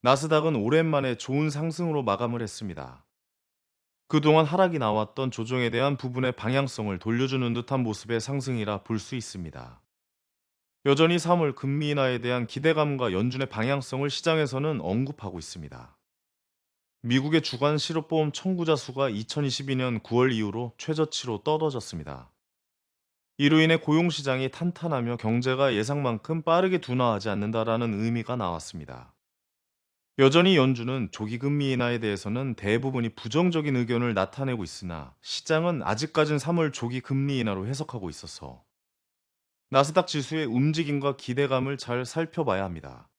나스닥은 오랜만에 좋은 상승으로 마감을 했습니다. 그동안 하락이 나왔던 조정에 대한 부분의 방향성을 돌려주는 듯한 모습의 상승이라 볼 수 있습니다. 여전히 3월 금리 인하에 대한 기대감과 연준의 방향성을 시장에서는 언급하고 있습니다. 미국의 주간 실업보험 청구자 수가 2022년 9월 이후로 최저치로 떨어졌습니다. 이로 인해 고용시장이 탄탄하며 경제가 예상만큼 빠르게 둔화하지 않는다라는 의미가 나왔습니다. 여전히 연준은 조기 금리 인하에 대해서는 대부분이 부정적인 의견을 나타내고 있으나 시장은 아직까진 3월 조기 금리 인하로 해석하고 있어서 나스닥 지수의 움직임과 기대감을 잘 살펴봐야 합니다.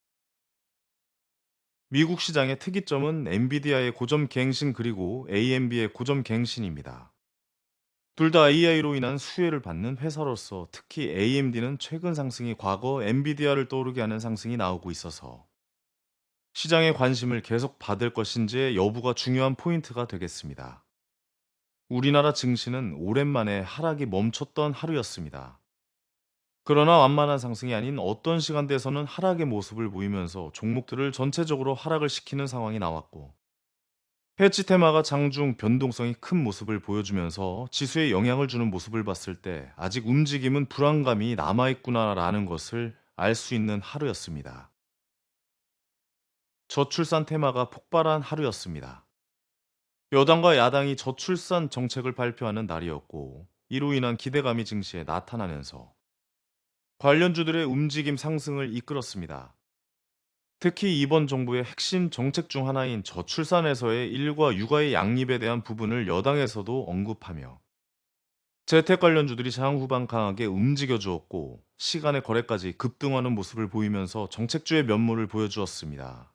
미국 시장의 특이점은 엔비디아의 고점 갱신 그리고 AMB의 고점 갱신입니다. 둘 다 AI로 인한 수혜를 받는 회사로서 특히 AMD는 최근 상승이 과거 엔비디아를 떠오르게 하는 상승이 나오고 있어서 시장의 관심을 계속 받을 것인지의 여부가 중요한 포인트가 되겠습니다. 우리나라 증시는 오랜만에 하락이 멈췄던 하루였습니다. 그러나 완만한 상승이 아닌 어떤 시간대에서는 하락의 모습을 보이면서 종목들을 전체적으로 하락을 시키는 상황이 나왔고, 해치 테마가 장중 변동성이 큰 모습을 보여주면서 지수에 영향을 주는 모습을 봤을 때 아직 움직임은 불안감이 남아있구나라는 것을 알 수 있는 하루였습니다. 저출산 테마가 폭발한 하루였습니다. 여당과 야당이 저출산 정책을 발표하는 날이었고, 이로 인한 기대감이 증시에 나타나면서 관련주들의 움직임 상승을 이끌었습니다. 특히 이번 정부의 핵심 정책 중 하나인 저출산에서의 일과 육아의 양립에 대한 부분을 여당에서도 언급하며 재택 관련주들이 장 후반 강하게 움직여 주었고 시간의 거래까지 급등하는 모습을 보이면서 정책주의 면모를 보여주었습니다.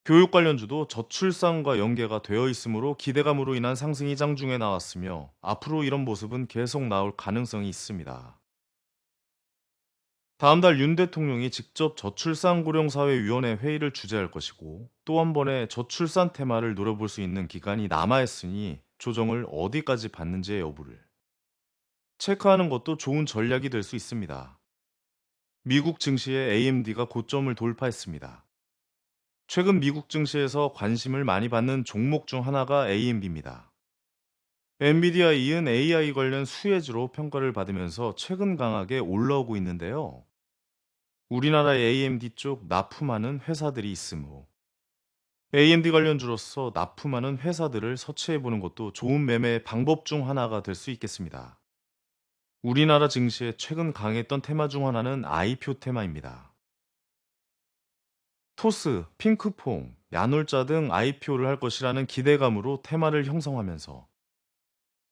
교육 관련주도 저출산과 연계가 되어 있으므로 기대감으로 인한 상승이 장중에 나왔으며 앞으로 이런 모습은 계속 나올 가능성이 있습니다. 다음 달 윤 대통령이 직접 저출산고령사회위원회 회의를 주재할 것이고 또 한 번의 저출산 테마를 노려볼 수 있는 기간이 남아있으니 조정을 어디까지 받는지의 여부를 체크하는 것도 좋은 전략이 될 수 있습니다. 미국 증시의 AMD가 고점을 돌파했습니다. 최근 미국 증시에서 관심을 많이 받는 종목 중 하나가 AMD입니다. 엔비디아에 이은 AI 관련 수혜주로 평가를 받으면서 최근 강하게 올라오고 있는데요. 우리나라의 AMD 쪽 납품하는 회사들이 있으므로 AMD 관련주로서 납품하는 회사들을 서치해 보는 것도 좋은 매매 방법 중 하나가 될 수 있겠습니다. 우리나라 증시에 최근 강했던 테마 중 하나는 IPO 테마입니다. 토스, 핑크퐁, 야놀자 등 IPO를 할 것이라는 기대감으로 테마를 형성하면서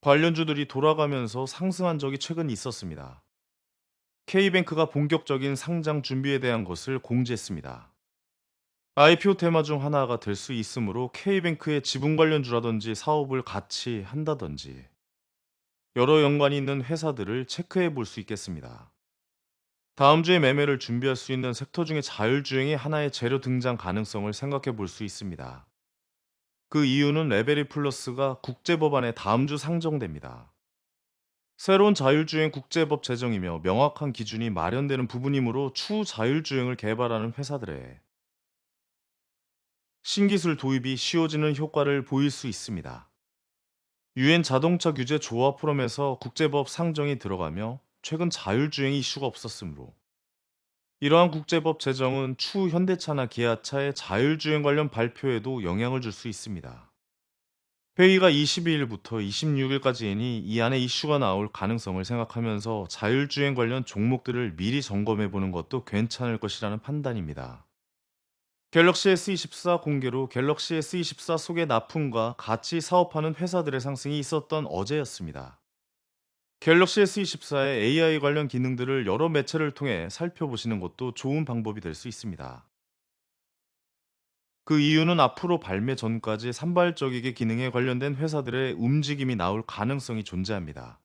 관련주들이 돌아가면서 상승한 적이 최근 있었습니다. K뱅크가 본격적인 상장 준비에 대한 것을 공지했습니다. IPO 테마 중 하나가 될 수 있으므로 K뱅크의 지분 관련주라든지 사업을 같이 한다든지 여러 연관이 있는 회사들을 체크해 볼 수 있겠습니다. 다음 주에 매매를 준비할 수 있는 섹터 중에 자율주행이 하나의 재료 등장 가능성을 생각해 볼 수 있습니다. 그 이유는 레베리 플러스가 국제법안에 다음 주 상정됩니다. 새로운 자율주행 국제법 제정이며 명확한 기준이 마련되는 부분이므로 추후 자율주행을 개발하는 회사들의 신기술 도입이 쉬워지는 효과를 보일 수 있습니다. 유엔 자동차 규제 조합 포럼에서 국제법 상정이 들어가며 최근 자율주행 이슈가 없었으므로 이러한 국제법 제정은 추후 현대차나 기아차의 자율주행 관련 발표에도 영향을 줄 수 있습니다. 회의가 22일부터 26일까지이니 이 안에 이슈가 나올 가능성을 생각하면서 자율주행 관련 종목들을 미리 점검해 보는 것도 괜찮을 것이라는 판단입니다. 갤럭시 S24 공개로 갤럭시 S24 속의 납품과 같이 사업하는 회사들의 상승이 있었던 어제였습니다. 갤럭시 S24의 AI 관련 기능들을 여러 매체를 통해 살펴보시는 것도 좋은 방법이 될 수 있습니다. 그 이유는 앞으로 발매 전까지 산발적이게 기능에 관련된 회사들의 움직임이 나올 가능성이 존재합니다.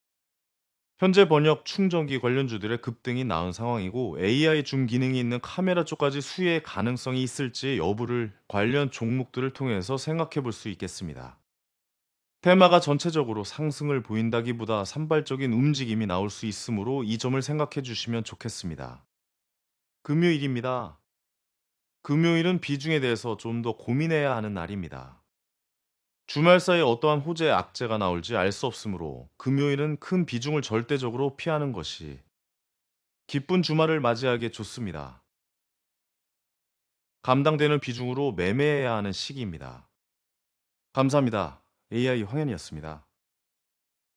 현재 번역 충전기 관련주들의 급등이 나온 상황이고 AI 중 기능이 있는 카메라 쪽까지 수혜 가능성이 있을지 여부를 관련 종목들을 통해서 생각해 볼 수 있겠습니다. 테마가 전체적으로 상승을 보인다기보다 산발적인 움직임이 나올 수 있으므로 이 점을 생각해 주시면 좋겠습니다. 금요일입니다. 금요일은 비중에 대해서 좀 더 고민해야 하는 날입니다. 주말 사이에 어떠한 호재 악재가 나올지 알 수 없으므로 금요일은 큰 비중을 절대적으로 피하는 것이 기쁜 주말을 맞이하기에 좋습니다. 감당되는 비중으로 매매해야 하는 시기입니다. 감사합니다. AI 황현이었습니다.